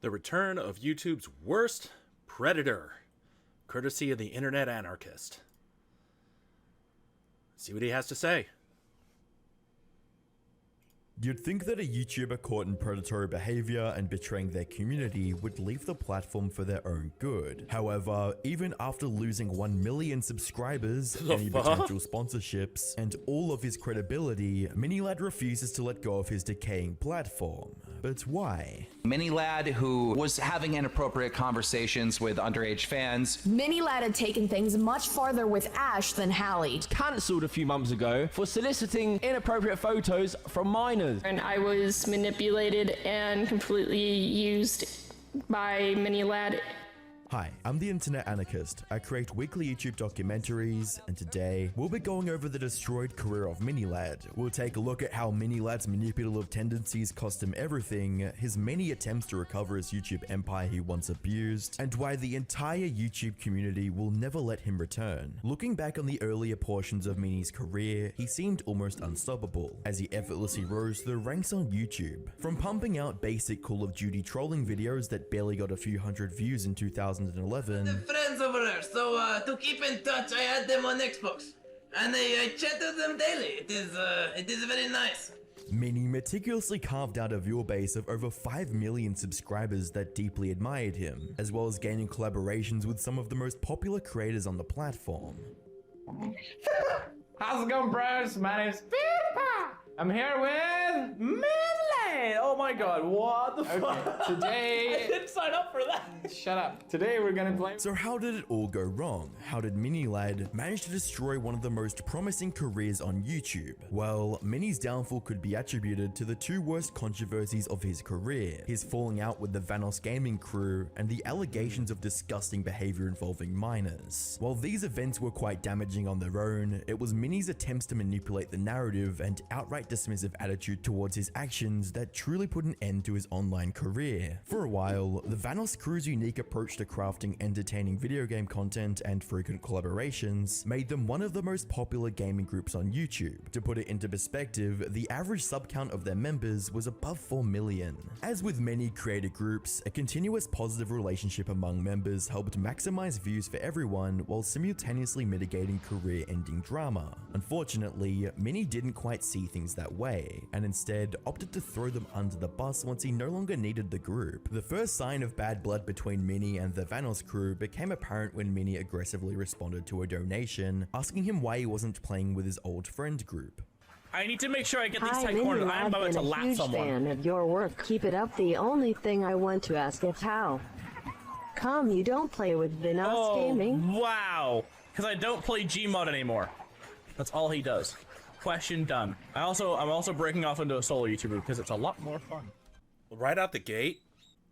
The return of YouTube's worst predator, courtesy of the internet anarchist. See what he has to say. You'd think that a YouTuber caught in predatory behavior and betraying their community would leave the platform for their own good. However, even after losing 1 million subscribers, any potential sponsorships, and all of his credibility, Miniladd refuses to let go of his decaying platform. But why? Miniladd, who was having inappropriate conversations with underage fans. Miniladd had taken things much farther with Ash than Hallie. Cancelled a few months ago for soliciting inappropriate photos from minors. And I was manipulated and completely used by Miniladd. Hi, I'm the Internet Anarchist. I create weekly YouTube documentaries, and today we'll be going over the destroyed career of Miniladd. We'll take a look at how Miniladd's manipulative tendencies cost him everything, his many attempts to recover his YouTube empire he once abused, and why the entire YouTube community will never let him return. Looking back on the earlier portions of Mini's career, he seemed almost unstoppable, as he effortlessly rose the ranks on YouTube. From pumping out basic Call of Duty trolling videos that barely got a few hundred views in 2011. The friends over there, so to keep in touch, I had them on Xbox, and I chat with them daily. It is very nice. Mini meticulously carved out a viewer base of over 5 million subscribers that deeply admired him, as well as gaining collaborations with some of the most popular creators on the platform. How's it going, bros? My name's Pippa. I'm here with Miniladd. Oh my god, what the fuck? Today... I didn't sign up for that. Shut up. Today we're gonna play... So how did it all go wrong? How did Miniladd manage to destroy one of the most promising careers on YouTube? Well, Mini's downfall could be attributed to the two worst controversies of his career: his falling out with the Vanos gaming crew and the allegations of disgusting behavior involving minors. While these events were quite damaging on their own, it was Mini's attempts to manipulate the narrative and outright dismissive attitude towards his actions that truly put an end to his online career. For a while, the Vanos crew's unique approach to crafting entertaining video game content and frequent collaborations made them one of the most popular gaming groups on YouTube. To put it into perspective, the average sub count of their members was above 4 million. As with many creator groups, a continuous positive relationship among members helped maximize views for everyone while simultaneously mitigating career-ending drama. Unfortunately, Mini didn't quite see things that way, and instead opted to throw them under the bus once he no longer needed the group. The first sign of bad blood between Mini and the Vanos crew became apparent when Mini aggressively responded to a donation, asking him why he wasn't playing with his old friend group. I need to make sure I get these tight corners. I'm about to lap someone. I'm a huge fan of your work. Keep it up. The only thing I want to ask is how come you don't play with Vanos Gaming? Wow. Because I don't play Gmod anymore. That's all he does. Question done. I'm also breaking off into a solo YouTuber because it's a lot more fun. Right out the gate,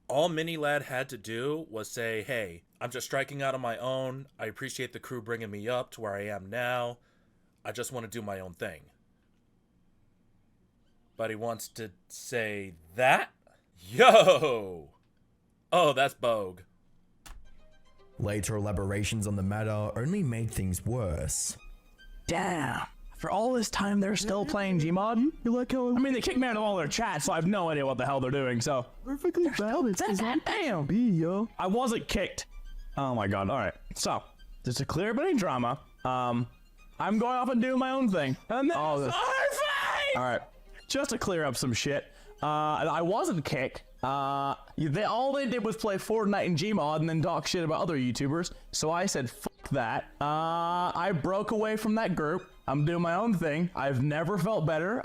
all Miniladd had to do was say, hey, I'm just striking out on my own. I appreciate the crew bringing me up to where I am now. I just want to do my own thing. But he wants to say that? Yo! Oh, that's Bogue. Later elaborations on the matter only made things worse. Damn. For all this time, they're still playing Gmod? You like how... I mean, they kicked me out of all their chats, so I have no idea what the hell they're doing, so... Perfectly valid. Damn. Yo. I wasn't kicked. Oh my god, alright. So, just to clear up any drama, I'm going off and doing my own thing. And then alright, just to clear up some shit, I wasn't kicked. All they did was play Fortnite and Gmod and then talk shit about other YouTubers, so I said, fuck that. I broke away from that group. I'm doing my own thing. I've never felt better.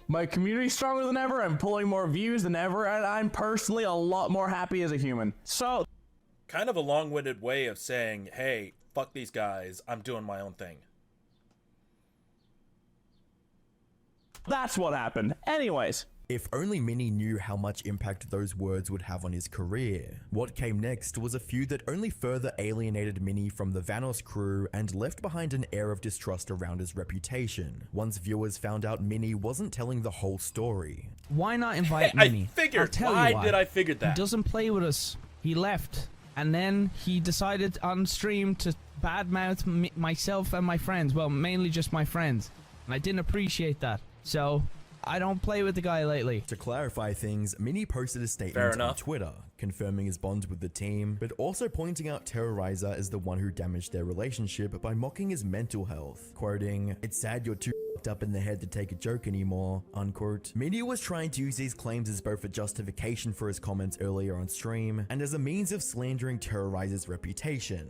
My community's stronger than ever. I'm pulling more views than ever, and I'm personally a lot more happy as a human. So, kind of a long-winded way of saying, hey, fuck these guys, I'm doing my own thing. That's what happened. Anyways. If only Mini knew how much impact those words would have on his career. What came next was a feud that only further alienated Mini from the Vanos crew and left behind an air of distrust around his reputation. Once viewers found out Mini wasn't telling the whole story. Why not invite Mini? I figured. Why did I figure that? He doesn't play with us. He left. And then he decided on stream to badmouth myself and my friends. Well, mainly just my friends. And I didn't appreciate that. So I don't play with the guy lately. To clarify things, Mini posted a Fair statement on enough. Twitter, confirming his bond with the team, but also pointing out Terrorizer as the one who damaged their relationship by mocking his mental health, quoting, "It's sad you're too f***ed up in the head to take a joke anymore," unquote. Mini was trying to use these claims as both a justification for his comments earlier on stream, and as a means of slandering Terrorizer's reputation.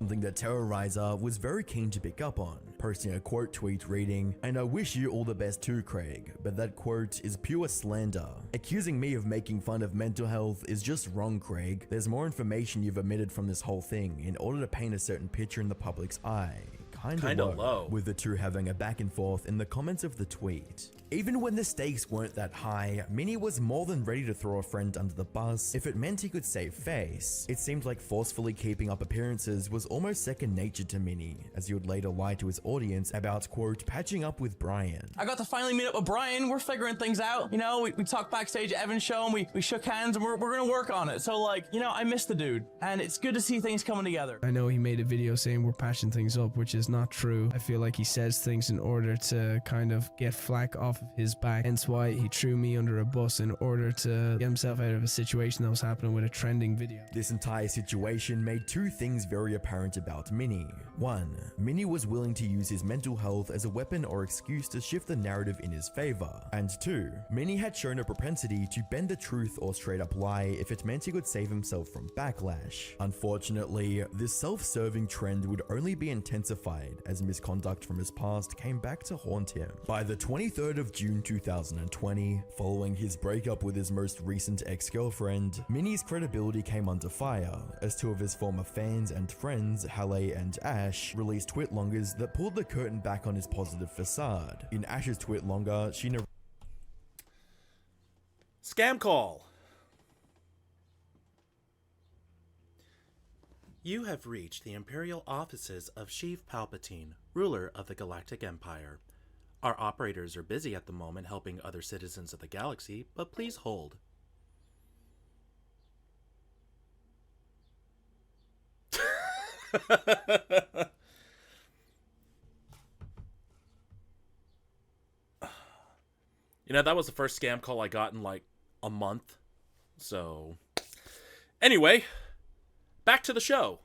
Something that Terrorizer was very keen to pick up on, posting a quote tweet reading, "And I wish you all the best too, Craig, but that quote is pure slander. Accusing me of making fun of mental health is just wrong, Craig. There's more information you've omitted from this whole thing in order to paint a certain picture in the public's eye." Kinda low, with the two having a back and forth in the comments of the tweet. Even when the stakes weren't that high, Mini was more than ready to throw a friend under the bus if it meant he could save face. It seemed like forcefully keeping up appearances was almost second nature to Mini, as he would later lie to his audience about, quote, patching up with Brian. I got to finally meet up with Brian. We're figuring things out. You know, we talked backstage at Evan's show and we shook hands and we're gonna work on it. So like, you know, I miss the dude and it's good to see things coming together. I know he made a video saying we're patching things up, which is not true. I feel like he says things in order to kind of get flack off of his back. Hence why he threw me under a bus in order to get himself out of a situation that was happening with a trending video. This entire situation made two things very apparent about Mini. One, Mini was willing to use his mental health as a weapon or excuse to shift the narrative in his favor. And two, Mini had shown a propensity to bend the truth or straight up lie if it meant he could save himself from backlash. Unfortunately, this self-serving trend would only be intensified as misconduct from his past came back to haunt him. By the 23rd of June 2020, following his breakup with his most recent ex-girlfriend, Mini's credibility came under fire as two of his former fans and friends, Halle and Ash, released tweetlongers that pulled the curtain back on his positive facade. In Ash's tweetlonger, she Scam call. You have reached the Imperial offices of Sheev Palpatine, ruler of the Galactic Empire. Our operators are busy at the moment helping other citizens of the galaxy, but please hold. You know, that was the first scam call I got in like a month. So, anyway, back to the show.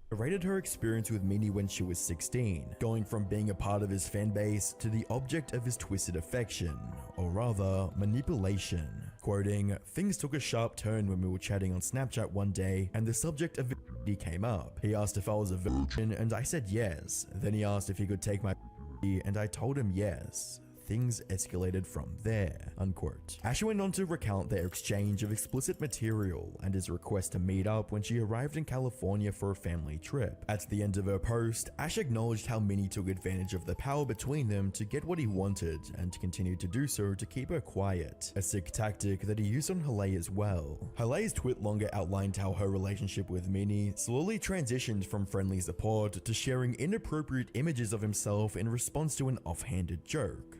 Rated her experience with Mini when she was 16, going from being a part of his fan base to the object of his twisted affection, or rather, manipulation. Quoting, "Things took a sharp turn when we were chatting on Snapchat one day, and the subject of virginity came up. He asked if I was a virgin, and I said yes. Then he asked if he could take my virginity, and I told him yes. Things escalated from there," unquote. Ash went on to recount their exchange of explicit material and his request to meet up when she arrived in California for a family trip. At the end of her post, Ash acknowledged how Mini took advantage of the power between them to get what he wanted and continued to do so to keep her quiet, a sick tactic that he used on Halle as well. Halle's tweetlonger outlined how her relationship with Mini slowly transitioned from friendly support to sharing inappropriate images of himself in response to an offhanded joke.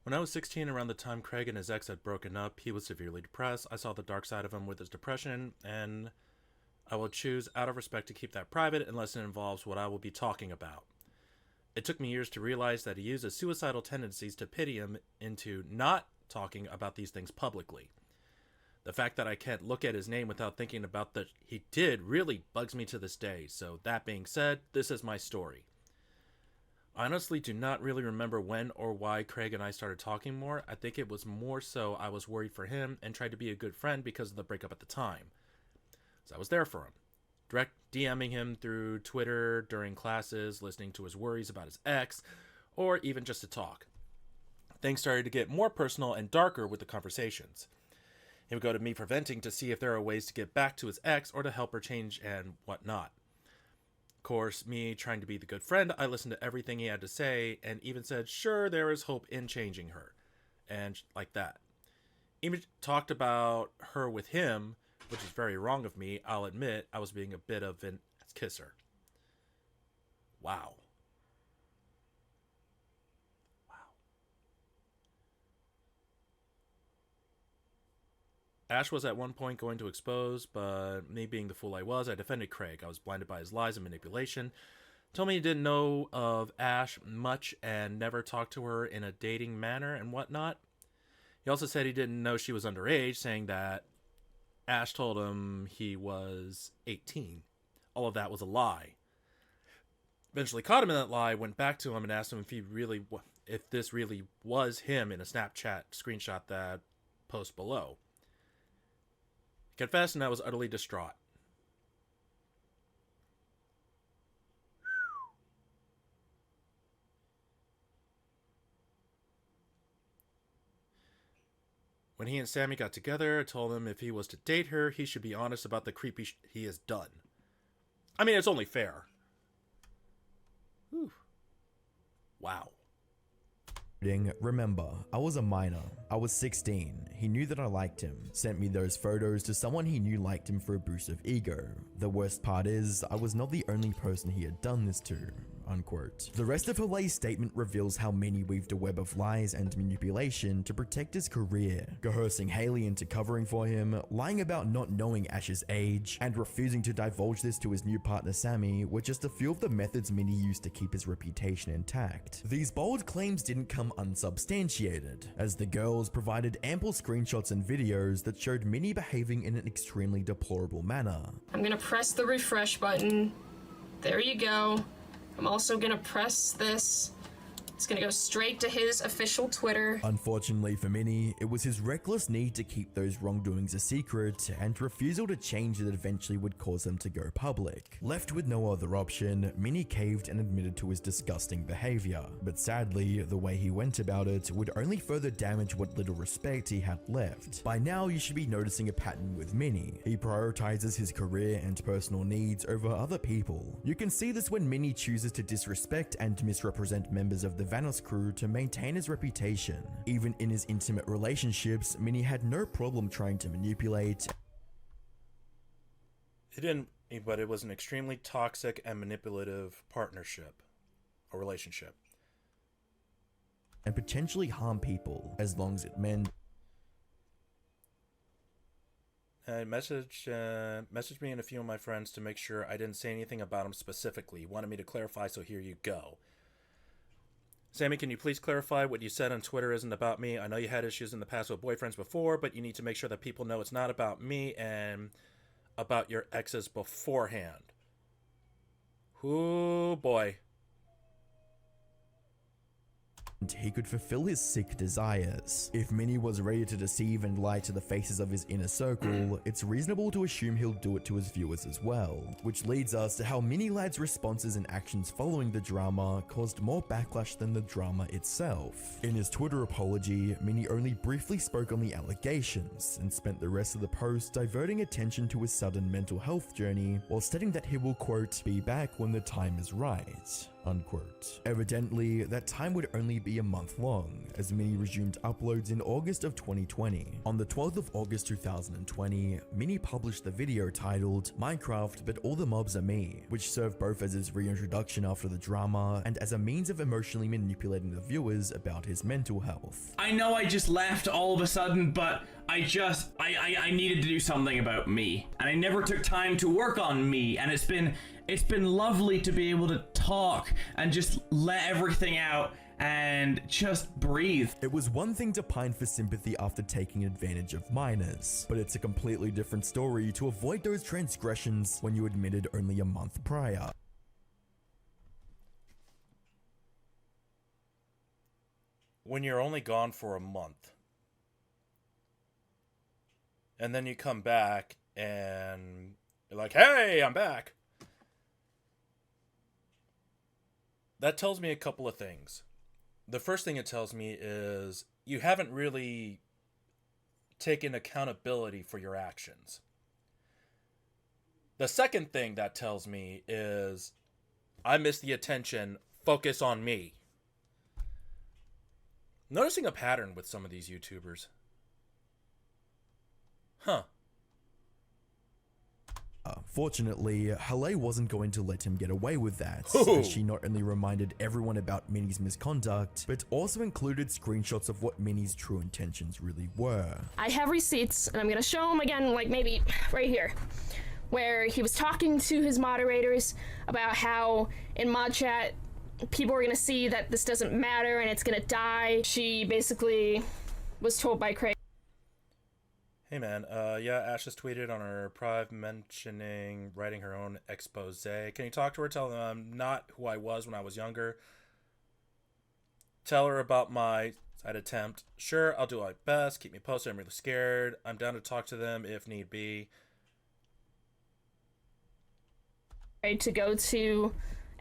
When I was 16, around the time Craig and his ex had broken up, he was severely depressed. I saw the dark side of him with his depression, and I will choose out of respect to keep that private unless it involves what I will be talking about. It took me years to realize that he used his suicidal tendencies to pity him into not talking about these things publicly. The fact that I can't look at his name without thinking about that he did really bugs me to this day. So that being said, this is my story. I honestly do not really remember when or why Craig and I started talking more. I think it was more so I was worried for him and tried to be a good friend because of the breakup at the time. So I was there for him. Direct DMing him through Twitter during classes, listening to his worries about his ex, or even just to talk. Things started to get more personal and darker with the conversations. He would go to me for venting to see if there are ways to get back to his ex or to help her change and whatnot. Course, me trying to be the good friend, I listened to everything he had to say and even said, sure, there is hope in changing her. And like that. Even talked about her with him, which is very wrong of me. I'll admit I was being a bit of an kisser. Wow. Ash was at one point going to expose, but me being the fool I was, I defended Craig. I was blinded by his lies and manipulation. Told me he didn't know of Ash much and never talked to her in a dating manner and whatnot. He also said he didn't know she was underage, saying that Ash told him he was 18. All of that was a lie. Eventually caught him in that lie, went back to him and asked him if this really was him in a Snapchat screenshot that post below. He confessed, and I was utterly distraught. When he and Sammy got together, I told him if he was to date her, he should be honest about the creepy he has done. I mean, it's only fair. Whew. Wow. Remember, I was a minor. I was 16. He knew that I liked him, sent me those photos to someone he knew liked him for a boost of ego. The worst part is, I was not the only person he had done this to. Unquote. The rest of Hale's statement reveals how Minnie weaved a web of lies and manipulation to protect his career, coercing Haley into covering for him, lying about not knowing Ash's age, and refusing to divulge this to his new partner Sammy were just a few of the methods Minnie used to keep his reputation intact. These bold claims didn't come unsubstantiated, as the girls provided ample screenshots and videos that showed Minnie behaving in an extremely deplorable manner. I'm gonna press the refresh button. There you go. I'm also gonna press this. It's gonna go straight to his official Twitter. Unfortunately for Minnie, it was his reckless need to keep those wrongdoings a secret and refusal to change that eventually would cause them to go public. Left with no other option, Minnie caved and admitted to his disgusting behavior. But sadly, the way he went about it would only further damage what little respect he had left. By now, you should be noticing a pattern with Minnie. He prioritizes his career and personal needs over other people. You can see this when Minnie chooses to disrespect and misrepresent members of the Vanos crew to maintain his reputation. Even in his intimate relationships, Minnie had no problem trying to manipulate. But it was an extremely toxic and manipulative partnership or relationship. And potentially harm people, as long as it meant. Messaged me and a few of my friends to make sure I didn't say anything about him specifically. He wanted me to clarify, so here you go. Sammy, can you please clarify what you said on Twitter isn't about me? I know you had issues in the past with boyfriends before, but you need to make sure that people know it's not about me and about your exes beforehand. Ooh, boy. He could fulfill his sick desires. If Minnie was ready to deceive and lie to the faces of his inner circle, it's reasonable to assume he'll do it to his viewers as well. Which leads us to how Miniladd's responses and actions following the drama caused more backlash than the drama itself. In his Twitter apology, Minnie only briefly spoke on the allegations and spent the rest of the post diverting attention to his sudden mental health journey while stating that he will, quote, be back when the time is right. Unquote. Evidently, that time would only be a month long, as Minnie resumed uploads in August of 2020. On the 12th of August 2020, Minnie published the video titled Minecraft But All the Mobs Are Me, which served both as his reintroduction after the drama and as a means of emotionally manipulating the viewers about his mental health. I know I just left all of a sudden, but I needed to do something about me. And I never took time to work on me, and it's been lovely to be able to talk and just let everything out and just breathe. It was one thing to pine for sympathy after taking advantage of minors, but it's a completely different story to avoid those transgressions when you admitted only a month prior. When you're only gone for a month, and then you come back and you're like, hey, I'm back. That tells me a couple of things. The first thing it tells me is you haven't really taken accountability for your actions. The second thing that tells me is I missed the attention, focus on me. Noticing a pattern with some of these YouTubers. Huh. Fortunately, Halle wasn't going to let him get away with that, Ooh. as she not only reminded everyone about Minnie's misconduct, but also included screenshots of what Minnie's true intentions really were. I have receipts, and I'm gonna show them again, like maybe right here, where he was talking to his moderators about how in mod chat people are gonna see that this doesn't matter and it's gonna die. She basically was told by Craig. Hey man, yeah, Ash has tweeted on her Prive mentioning writing her own expose. Can you talk to her? Tell them I'm not who I was when I was younger. Tell her about my side attempt. Sure, I'll do my best. Keep me posted. I'm really scared. I'm down to talk to them if need be. To go to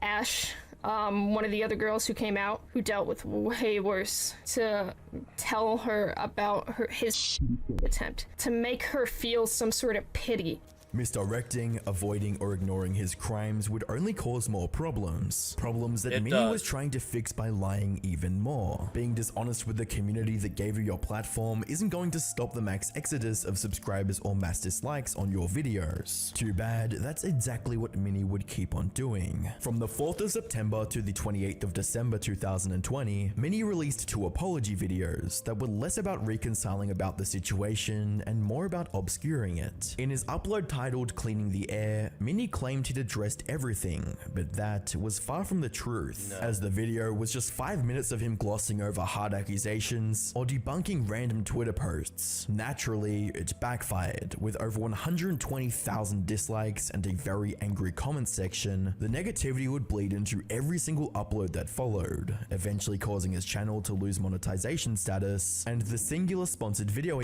Ash, one of the other girls who came out, who dealt with way worse, to tell her about his attempt, to make her feel some sort of pity. Misdirecting, avoiding, or ignoring his crimes would only cause more problems. Problems that It Minnie does. was trying to fix by lying even more. Being dishonest with the community that gave you your platform isn't going to stop the max exodus of subscribers or mass dislikes on your videos. Too bad, that's exactly what Minnie would keep on doing. From the 4th of September to the 28th of December 2020, Minnie released 2 apology videos that were less about reconciling about the situation and more about obscuring it. In his upload titled Cleaning the Air, Minnie claimed he'd addressed everything, but that was far from the truth, as the video was just 5 minutes of him glossing over hard accusations or debunking random Twitter posts. Naturally, it backfired. With over 120,000 dislikes and a very angry comment section, the negativity would bleed into every single upload that followed, eventually causing his channel to lose monetization status, and the singular sponsored video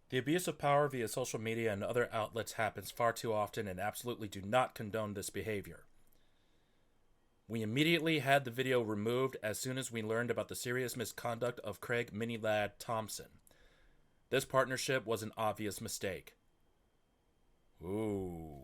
The abuse of power via social media and other outlets happens far too often and absolutely do not condone this behavior. We immediately had the video removed as soon as we learned about the serious misconduct of Craig Miniladd Thompson. This partnership was an obvious mistake. Ooh.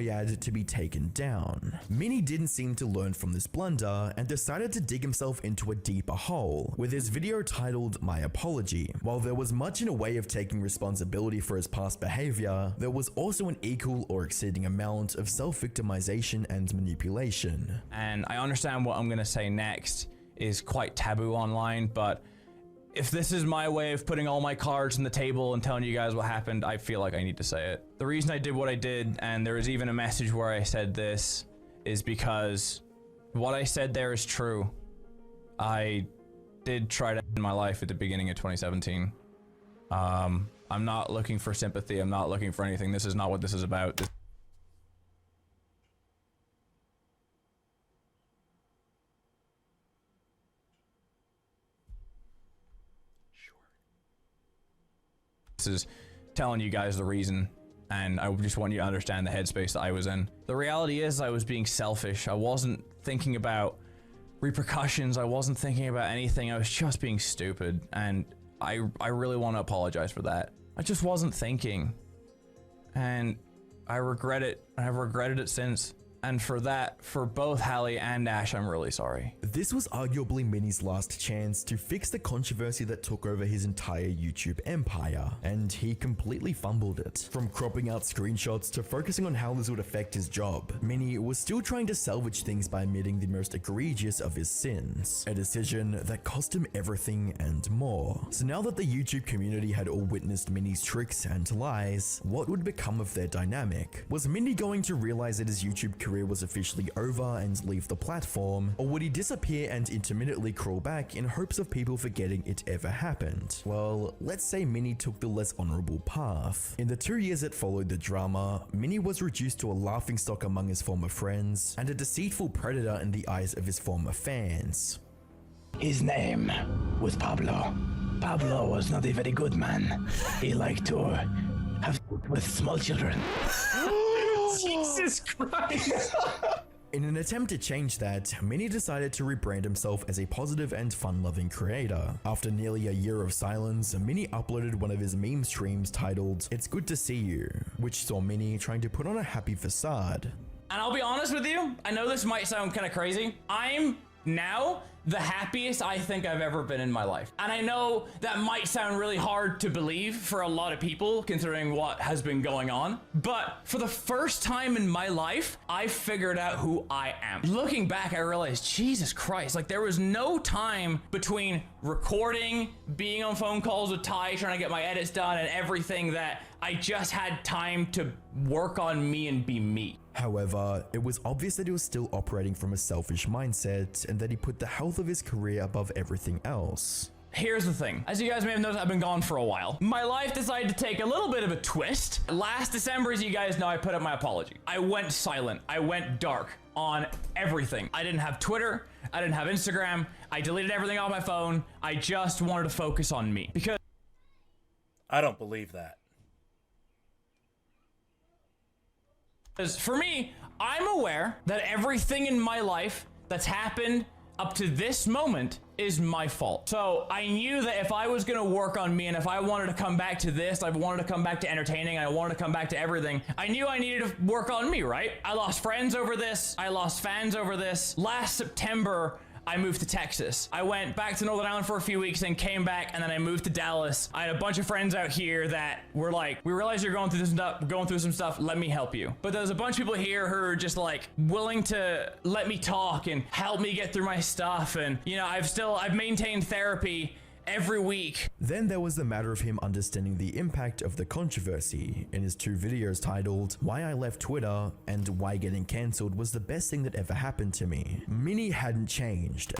ad to be taken down. Minnie didn't seem to learn from this blunder and decided to dig himself into a deeper hole with his video titled My Apology. While there was much in a way of taking responsibility for his past behavior, there was also an equal or exceeding amount of self-victimization and manipulation. And I understand what I'm gonna say next is quite taboo online, but if this is my way of putting all my cards on the table and telling you guys what happened, I feel like I need to say it. The reason I did what I did, and there was even a message where I said this, is because what I said there is true. I did try to end my life at the beginning of 2017. I'm not looking for sympathy. I'm not looking for anything. This is not what this is about. This is telling you guys the reason, and I just want you to understand the headspace that I was in. The reality is I was being selfish. I wasn't thinking about repercussions. I wasn't thinking about anything. I was just being stupid, and I really want to apologize for that. I just wasn't thinking, and I regret it. I've regretted it since. And for that, for both Halle and Ash, I'm really sorry. This was arguably Minnie's last chance to fix the controversy that took over his entire YouTube empire, and he completely fumbled it. From cropping out screenshots to focusing on how this would affect his job, Minnie was still trying to salvage things by admitting the most egregious of his sins, a decision that cost him everything and more. So now that the YouTube community had all witnessed Minnie's tricks and lies, what would become of their dynamic? Was Minnie going to realize that his YouTube career was officially over and leave the platform, or would he disappear and intermittently crawl back in hopes of people forgetting it ever happened? Well, let's say Minnie took the less honorable path. In the 2 years that followed the drama, Minnie was reduced to a laughingstock among his former friends and a deceitful predator in the eyes of his former fans. His name was Pablo. Pablo was not a very good man. He liked to have with small children. Jesus Christ! In an attempt to change that, Minnie decided to rebrand himself as a positive and fun-loving creator. After nearly a year of silence, Minnie uploaded one of his meme streams titled "It's Good to See You," which saw Minnie trying to put on a happy facade. And I'll be honest with you, I know this might sound kind of crazy. I'm now the happiest I think I've ever been in my life. And I know that might sound really hard to believe for a lot of people considering what has been going on, but for the first time in my life, I figured out who I am. Looking back, I realized, Jesus Christ, like there was no time between recording, being on phone calls with Ty, trying to get my edits done and everything, that I just had time to work on me and be me. However, it was obvious that he was still operating from a selfish mindset and that he put the health of his career above everything else. Here's the thing. As you guys may have noticed, I've been gone for a while. My life decided to take a little bit of a twist. Last December, as you guys know, I put up my apology. I went silent. I went dark on everything. I didn't have Twitter. I didn't have Instagram. I deleted everything off my phone. I just wanted to focus on me. Because I don't believe that. For me, I'm aware that everything in my life that's happened up to this moment is my fault. So I knew that if I was gonna work on me and if I wanted to come back to this, I wanted to come back to entertaining, I wanted to come back to everything, I knew I needed to work on me, right? I lost friends over this. I lost fans over this. Last September, I moved to Texas. I went back to Northern Ireland for a few weeks and came back, and then I moved to Dallas. I had a bunch of friends out here that were like, we realize you're going through some stuff, let me help you. But there's a bunch of people here who are just like willing to let me talk and help me get through my stuff. And you know, I've maintained therapy every week. Then there was the matter of him understanding the impact of the controversy in his 2 videos titled Why I Left Twitter and Why Getting Cancelled Was the Best Thing That Ever Happened to Me. Mini hadn't changed.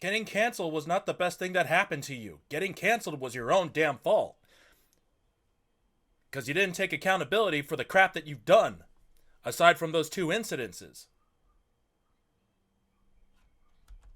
Getting canceled was not the best thing that happened to you. Getting canceled was your own damn fault. Because you didn't take accountability for the crap that you've done, aside from those 2 incidences.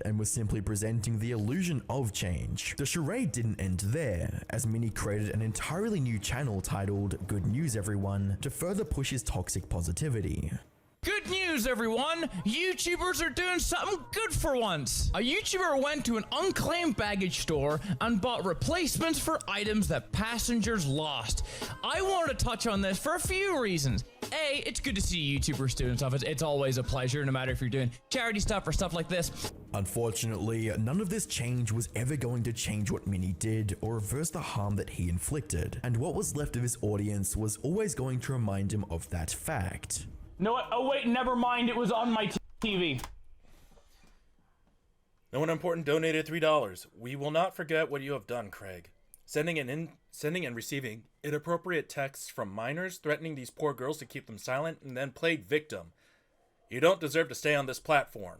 And was simply presenting the illusion of change. The charade didn't end there, as Mini created an entirely new channel titled Good News Everyone to further push his toxic positivity. Good news, everyone! YouTubers are doing something good for once! A YouTuber went to an unclaimed baggage store and bought replacements for items that passengers lost. I wanted to touch on this for a few reasons. A, it's good to see YouTubers doing stuff. It's always a pleasure, no matter if you're doing charity stuff or stuff like this. Unfortunately, none of this change was ever going to change what Mini did or reverse the harm that he inflicted, and what was left of his audience was always going to remind him of that fact. No, oh wait, never mind, it was on my TV. No one important donated $3. We will not forget what you have done, Craig. Sending and receiving inappropriate texts from minors, threatening these poor girls to keep them silent, and then played victim. You don't deserve to stay on this platform.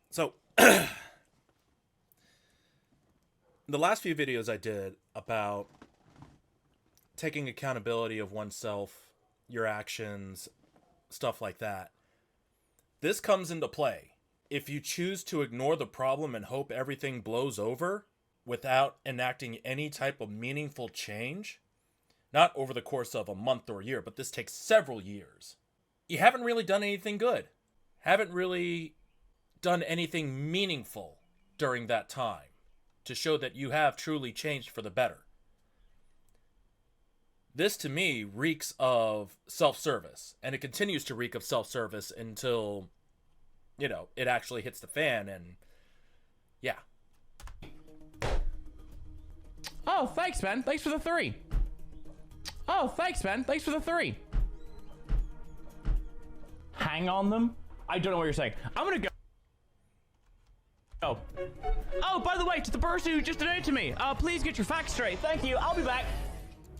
So, the last few videos I did about taking accountability of oneself, your actions, stuff like that, this comes into play. If you choose to ignore the problem and hope everything blows over without enacting any type of meaningful change, not over the course of a month or a year, but this takes several years, you haven't really done anything good. Haven't really done anything meaningful during that time to show that you have truly changed for the better. This, to me, reeks of self-service, and it continues to reek of self-service until, you know, it actually hits the fan, and yeah. Oh, thanks, man. Thanks for the 3. Oh, thanks, man. Thanks for the 3. Hang on them? I don't know what you're saying. I'm gonna go. Oh, by the way, to the person who just donated to me, please get your facts straight. Thank you. I'll be back.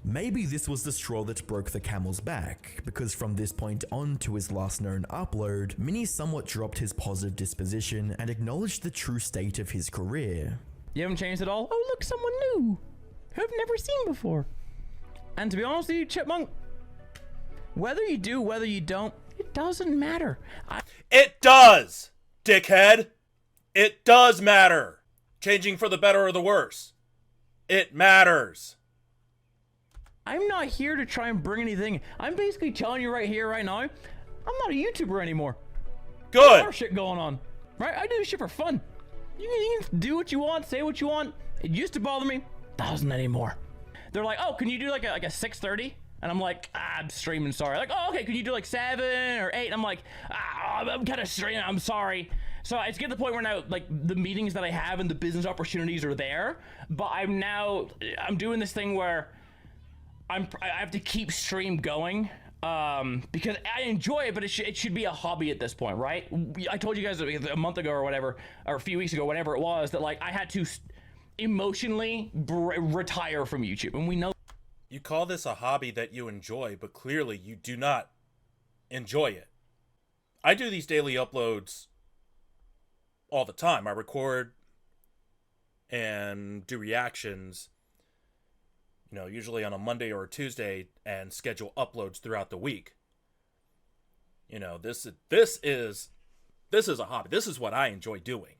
Maybe this was the straw that broke the camel's back, because from this point on to his last known upload, Mini somewhat dropped his positive disposition and acknowledged the true state of his career. You haven't changed at all? Oh, look, someone new, who I've never seen before. And to be honest with you, Chipmunk, whether you do, whether you don't, it doesn't matter. It does, dickhead. It does matter. Changing for the better or the worse. It matters. I'm not here to try and bring anything. I'm basically telling you right here, right now, I'm not a YouTuber anymore. Good. There's a lot of shit going on, right? I do this shit for fun. You can do what you want, say what you want. It used to bother me, doesn't anymore. they're like, oh, can you do like a 6:30? And I'm like, I'm streaming, sorry. Like, oh, okay, can you do like 7 or 8? And I'm like, I'm kind of streaming, I'm sorry. So it's getting to the point where now, like, the meetings that I have and the business opportunities are there, but I'm doing this thing where I have to keep stream going, because I enjoy it, but it should be a hobby at this point, right? I told you guys a month ago or whatever, or a few weeks ago, whatever it was, that like I had to emotionally retire from YouTube, and we know. You call this a hobby that you enjoy, but clearly you do not enjoy it. I do these daily uploads all the time. I record and do reactions, you know, usually on a Monday or a Tuesday, and schedule uploads throughout the week. You know, this is a hobby. This is what I enjoy doing.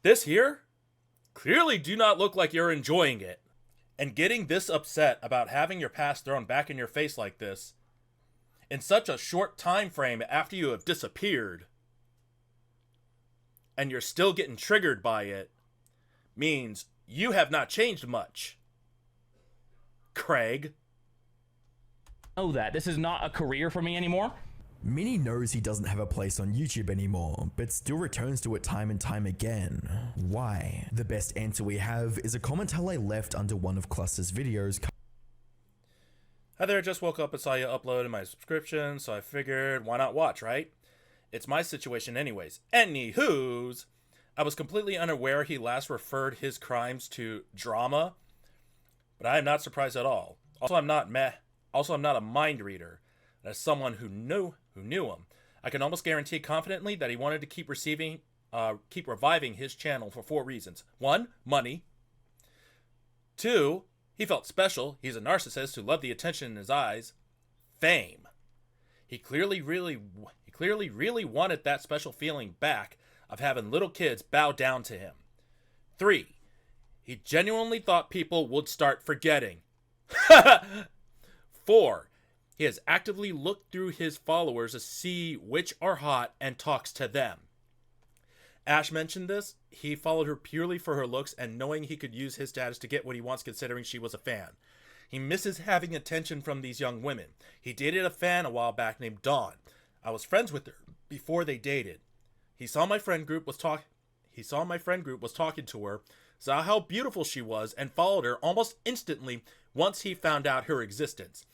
This here, clearly do not look like you're enjoying it. And getting this upset about having your past thrown back in your face like this in such a short time frame after you have disappeared, and you're still getting triggered by it, means you have not changed much, Craig. Know that this is not a career for me anymore. Mini knows he doesn't have a place on YouTube anymore, but still returns to it time and time again. Why? The best answer we have is a comment I left under one of Cluster's videos. Hi there, just woke up and saw you uploaded my subscription, so I figured, why not watch, right? It's my situation anyways. Anywho's, I was completely unaware he last referred his crimes to drama, but I am not surprised at all. Also, I'm not a mind reader. As someone who knew him, I can almost guarantee confidently that he wanted to keep reviving his channel for 4 reasons. 1, money. 2, he felt special. He's a narcissist who loved the attention in his eyes. Fame. He clearly really wanted that special feeling back of having little kids bow down to him. 3, he genuinely thought people would start forgetting. 4, he has actively looked through his followers to see which are hot and talks to them. Ash mentioned this. He followed her purely for her looks and knowing he could use his status to get what he wants, considering she was a fan. He misses having attention from these young women. He dated a fan a while back named Dawn. I was friends with her before they dated. He saw my friend group was talking to her, saw how beautiful she was, and followed her almost instantly once he found out her existence.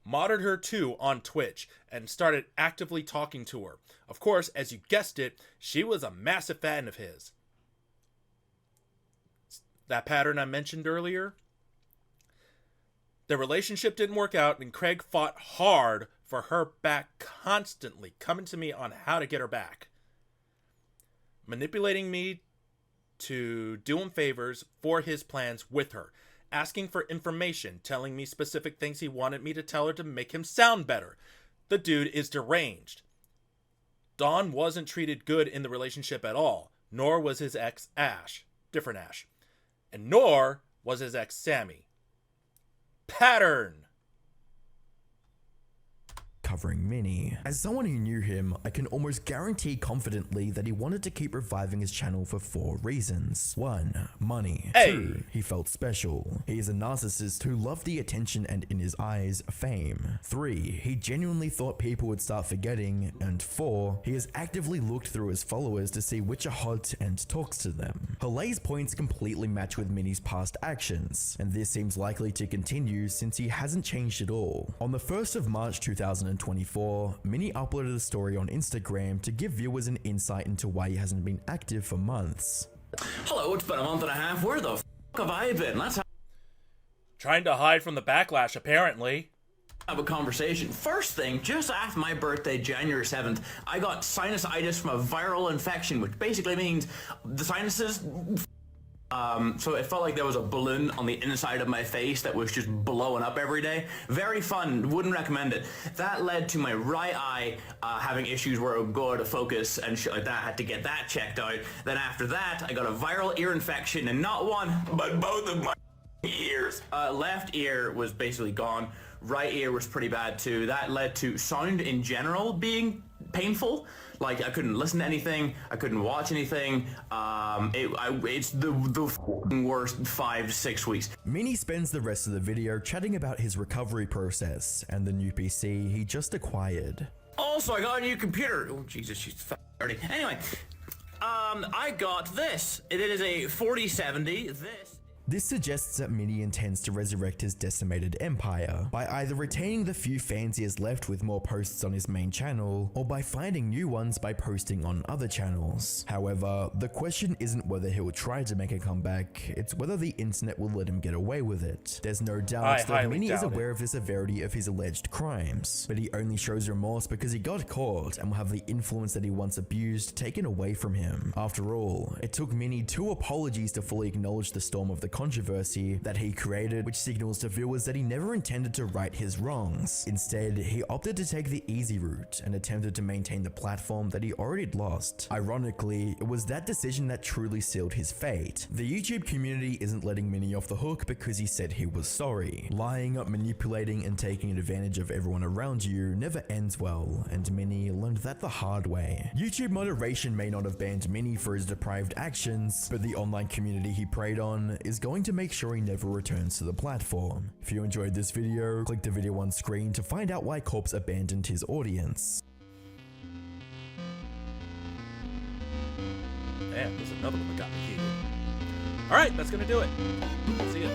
Modded her too on Twitch and started actively talking to her. Of course, as you guessed it, she was a massive fan of his. That pattern I mentioned earlier. Their relationship didn't work out, and Craig fought hard for her back, constantly coming to me on how to get her back. Manipulating me to do him favors for his plans with her. Asking for information, telling me specific things he wanted me to tell her to make him sound better. The dude is deranged. Dawn wasn't treated good in the relationship at all, nor was his ex Ash, different Ash, and nor was his ex Sammy. Pattern. Covering Mini. As someone who knew him, I can almost guarantee confidently that he wanted to keep reviving his channel for 4 reasons. 1, money. Hey. 2, he felt special. He is a narcissist who loved the attention and, in his eyes, fame. 3, he genuinely thought people would start forgetting. And 4, he has actively looked through his followers to see which are hot and talks to them. Halay's points completely match with Mini's past actions, and this seems likely to continue since he hasn't changed at all. On the 1st of March 2024, Mini uploaded a story on Instagram to give viewers an insight into why he hasn't been active for months. Hello, it's been a month and a half. Where the f have I been? Let's Trying to hide from the backlash, apparently. Have a conversation. First thing, just after my birthday, January 7th, I got sinusitis from a viral infection, which basically means the sinuses. So it felt like there was a balloon on the inside of my face that was just blowing up every day. Very fun, wouldn't recommend it. That led to my right eye having issues where it would go out of focus and shit like that. I had to get that checked out. Then after that, I got a viral ear infection, and not one, but both of my ears. Left ear was basically gone. Right ear was pretty bad too. That led to sound in general being painful. Like, I couldn't listen to anything, I couldn't watch anything. It's the f***ing worst 5 to 6 weeks. Mini spends the rest of the video chatting about his recovery process and the new PC he just acquired. Also, I got a new computer. Oh, Jesus, she's f***ing dirty. Anyway, I got this. It is a 4070. This suggests that Mini intends to resurrect his decimated empire by either retaining the few fans he has left with more posts on his main channel, or by finding new ones by posting on other channels. However, the question isn't whether he'll try to make a comeback, it's whether the internet will let him get away with it. There's no doubt that Mini is aware of the severity of his alleged crimes, but he only shows remorse because he got caught and will have the influence that he once abused taken away from him. After all, it took Mini 2 apologies to fully acknowledge the storm of the controversy that he created, which signals to viewers that he never intended to right his wrongs. Instead, he opted to take the easy route and attempted to maintain the platform that he already lost. Ironically, it was that decision that truly sealed his fate. The YouTube community isn't letting Mini off the hook because he said he was sorry. Lying, manipulating, and taking advantage of everyone around you never ends well, and Mini learned that the hard way. YouTube moderation may not have banned Mini for his deprived actions, but the online community he preyed on is going to make sure he never returns to the platform. If you enjoyed this video, click the video on screen to find out why Corpse abandoned his audience. Damn, there's another one that got me heated. Alright, that's gonna do it. See ya.